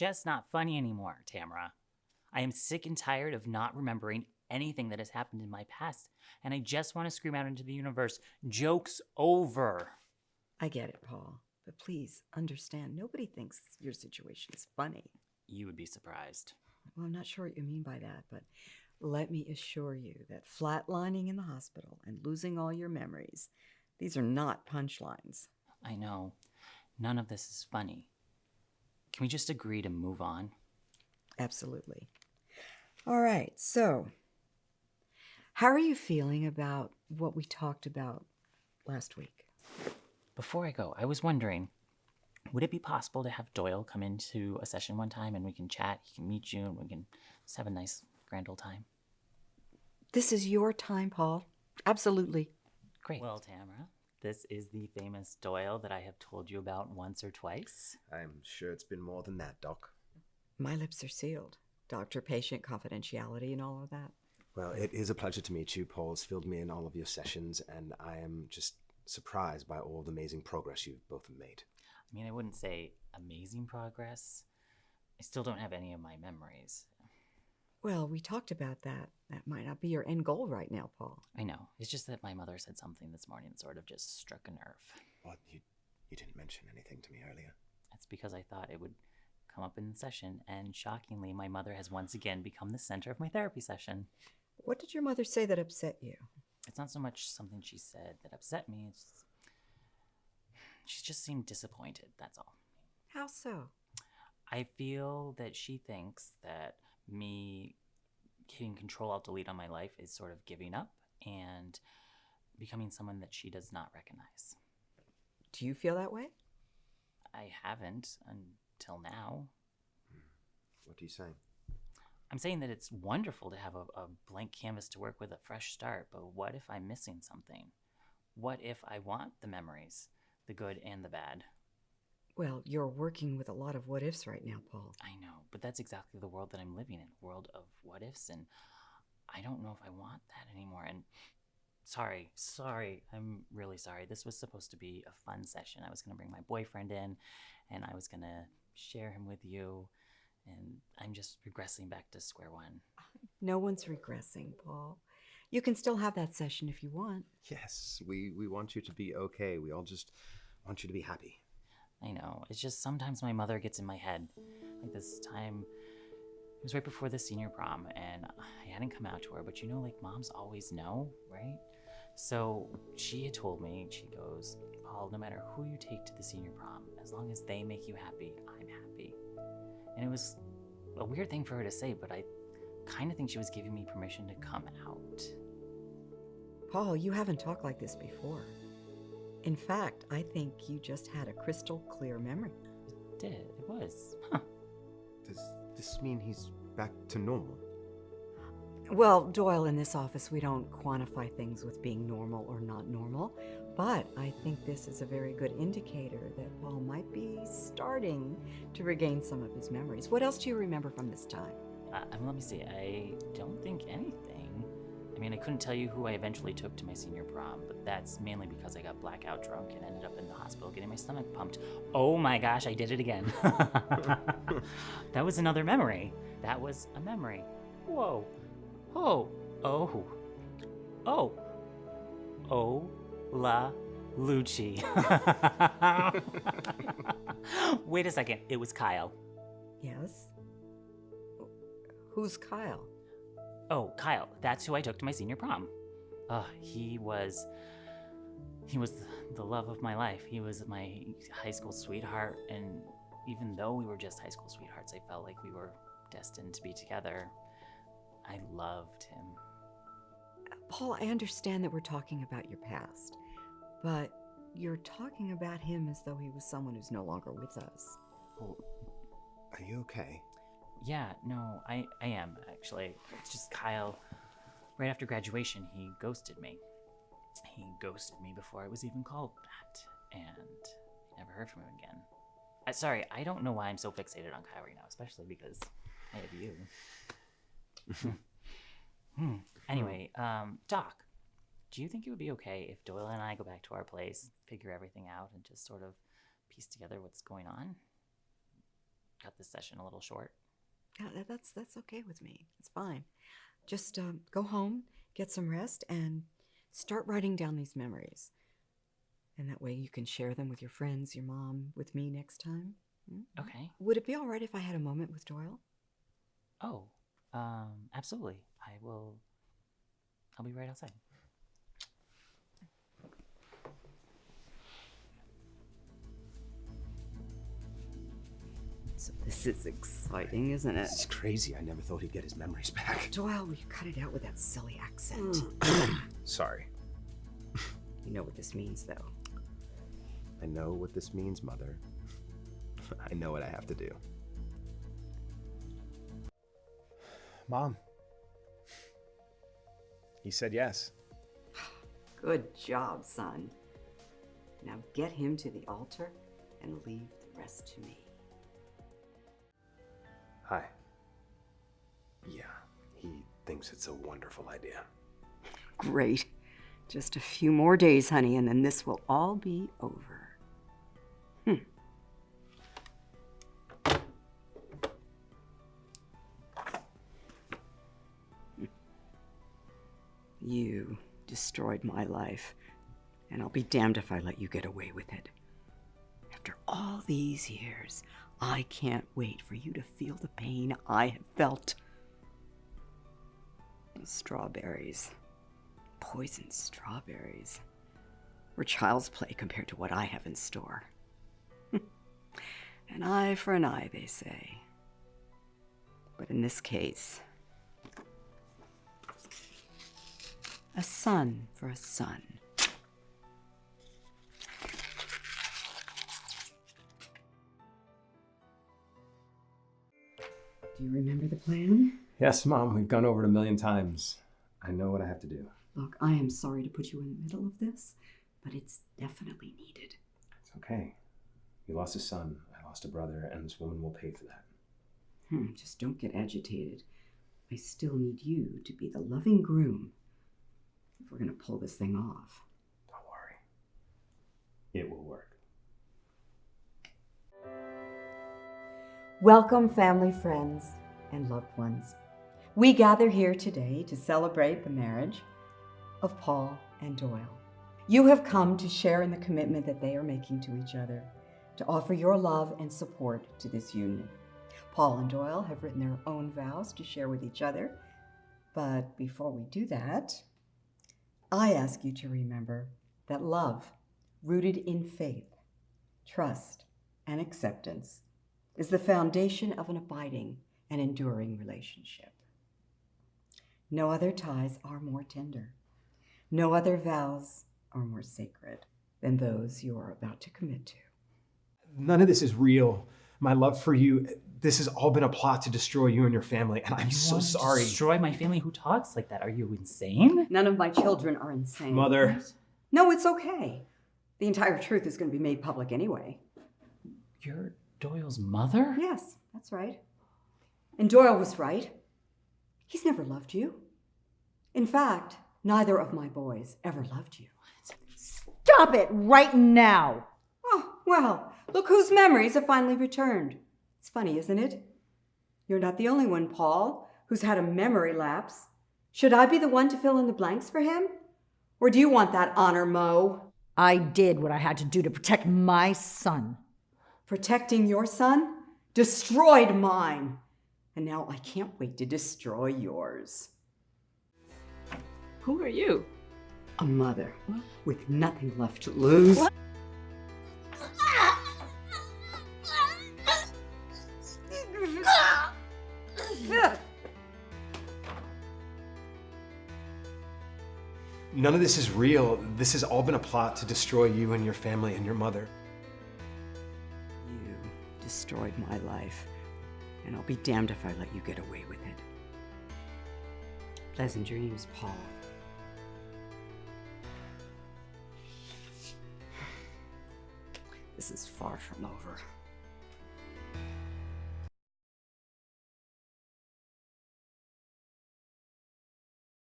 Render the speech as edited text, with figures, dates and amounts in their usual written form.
just not funny anymore, Tamara. I am sick and tired of not remembering anything that has happened in my past, and I just want to scream out into the universe, joke's over. I get it, Paul. But please understand, nobody thinks your situation is funny. You would be surprised. Well, I'm not sure what you mean by that, but let me assure you that flatlining in the hospital and losing all your memories, these are not punchlines. I know. None of this is funny. Can we just agree to move on? Absolutely. All right, so how are you feeling about what we talked about last week? Before I go, I was wondering, would it be possible to have Doyle come into a session one time and we can chat, he can meet you, and we can just have a nice grand old time? This is your time, Paul. Absolutely. Great. Well, Tamara, this is the famous Doyle that I have told you about once or twice. I'm sure it's been more than that, Doc. My lips are sealed. Doctor-patient confidentiality and all of that. Well, it is a pleasure to meet you. Paul's filled me in all of your sessions, and I am just surprised by all the amazing progress you've both made. I mean, I wouldn't say amazing progress. I still don't have any of my memories. Well, we talked about that. That might not be your end goal right now, Paul. I know. It's just that my mother said something this morning that sort of just struck a nerve. What? You didn't mention anything to me earlier? That's because I thought it would come up in the session, and shockingly, my mother has once again become the center of my therapy session. What did your mother say that upset you? It's not so much something she said that upset me, it's she just seemed disappointed, that's all. How so? I feel that she thinks that me hitting Control-Alt-Delete on my life is sort of giving up and becoming someone that she does not recognize. Do you feel that way? I haven't until now. What are you saying? I'm saying that it's wonderful to have a blank canvas to work with, a fresh start, but what if I'm missing something? What if I want the memories, the good and the bad? Well, you're working with a lot of what-ifs right now, Paul. I know, but that's exactly the world that I'm living in, a world of what-ifs, and I don't know if I want that anymore. And sorry, I'm really sorry. This was supposed to be a fun session. I was going to bring my boyfriend in, and I was going to share him with you, and I'm just regressing back to square one. No one's regressing, Paul. You can still have that session if you want. Yes, we want you to be okay. We all just want you to be happy. I know. It's just sometimes my mother gets in my head. Like this time, it was right before the senior prom, and I hadn't come out to her, but you know, like moms always know, right? So she had told me, she goes, Paul, no matter who you take to the senior prom, as long as they make you happy, I'm happy. And it was a weird thing for her to say, but I kind of think she was giving me permission to come out. Paul, you haven't talked like this before. In fact, I think you just had a crystal clear memory. It did. It was. Huh. Does this mean he's back to normal? Well, Doyle, in this office, we don't quantify things with being normal or not normal, but I think this is a very good indicator that Paul might be starting to regain some of his memories. What else do you remember from this time? Let me see. I don't think anything. I mean, I couldn't tell you who I eventually took to my senior prom, but that's mainly because I got blackout drunk and ended up in the hospital getting my stomach pumped. Oh my gosh, I did it again. That was another memory. That was a memory. Whoa. Oh. Oh. Oh. Oh. La Lucci. Wait a second. It was Kyle. Yes? Who's Kyle? Oh, Kyle. That's who I took to my senior prom. He was the love of my life. He was my high school sweetheart, and even though we were just high school sweethearts, I felt like we were destined to be together. I loved him. Paul, I understand that we're talking about your past, but you're talking about him as though he was someone who's no longer with us. Oh, are you okay? Yeah, no, I am, actually. It's just Kyle, right after graduation, he ghosted me. He ghosted me before I was even called that, and I never heard from him again. Sorry, I don't know why I'm so fixated on Kyle right now, especially because I have you. Anyway, Doc, do you think it would be okay if Doyle and I go back to our place, figure everything out, and just sort of piece together what's going on? cut this session a little short. Yeah, that's okay with me. It's fine. Just go home, get some rest, and start writing down these memories. And that way you can share them with your friends, your mom, with me next time. Okay. Would it be all right if I had a moment with Doyle? Oh, absolutely. I'll be right outside. So this is exciting, isn't it? It's crazy. I never thought he'd get his memories back. Doyle, will you cut it out with that silly accent? Sorry. You know what this means, though. I know what this means, Mother. I know what I have to do. Mom. He said yes. Good job, son. Now get him to the altar and leave the rest to me. Hi. Yeah, he thinks it's a wonderful idea. Great. Just a few more days, honey, and then this will all be over. You destroyed my life, and I'll be damned if I let you get away with it. After all these years, I can't wait for you to feel the pain I have felt. Strawberries. Poisoned strawberries. Were child's play compared to what I have in store. An eye for an eye, they say. But in this case, a son for a son. Do you remember the plan? Yes, Mom, we've gone over it 1,000,000 times. I know what I have to do. Look, I am sorry to put you in the middle of this, but it's definitely needed. It's okay. You lost a son, I lost a brother, and this woman will pay for that. Just don't get agitated. I still need you to be the loving groom if we're going to pull this thing off. Don't worry. It will work. Welcome, family, friends, and loved ones. We gather here today to celebrate the marriage of Paul and Doyle. You have come to share in the commitment that they are making to each other, to offer your love and support to this union. Paul and Doyle have written their own vows to share with each other, but before we do that, I ask you to remember that love, rooted in faith, trust, and acceptance, is the foundation of an abiding and enduring relationship. No other ties are more tender. No other vows are more sacred than those you are about to commit to. None of this is real. My love for you, this has all been a plot to destroy you and your family, and I'm so want to sorry. Destroy my family? Who talks like that? Are you insane? None of my children are insane. Mother. No, it's okay. The entire truth is going to be made public anyway. You're Doyle's mother? Yes, that's right. And Doyle was right. He's never loved you. In fact, neither of my boys ever loved you. Stop it right now! Oh, well, look whose memories have finally returned. It's funny, isn't it? You're not the only one, Paul, who's had a memory lapse. Should I be the one to fill in the blanks for him? Or do you want that honor, Mo? I did what I had to do to protect my son. Protecting your son destroyed mine. And now I can't wait to destroy yours. Who are you? A mother with nothing left to lose. What? None of this is real. This has all been a plot to destroy you and your family and your mother. You destroyed my life, and I'll be damned if I let you get away with it. Pleasant dreams, Paul. This is far from over.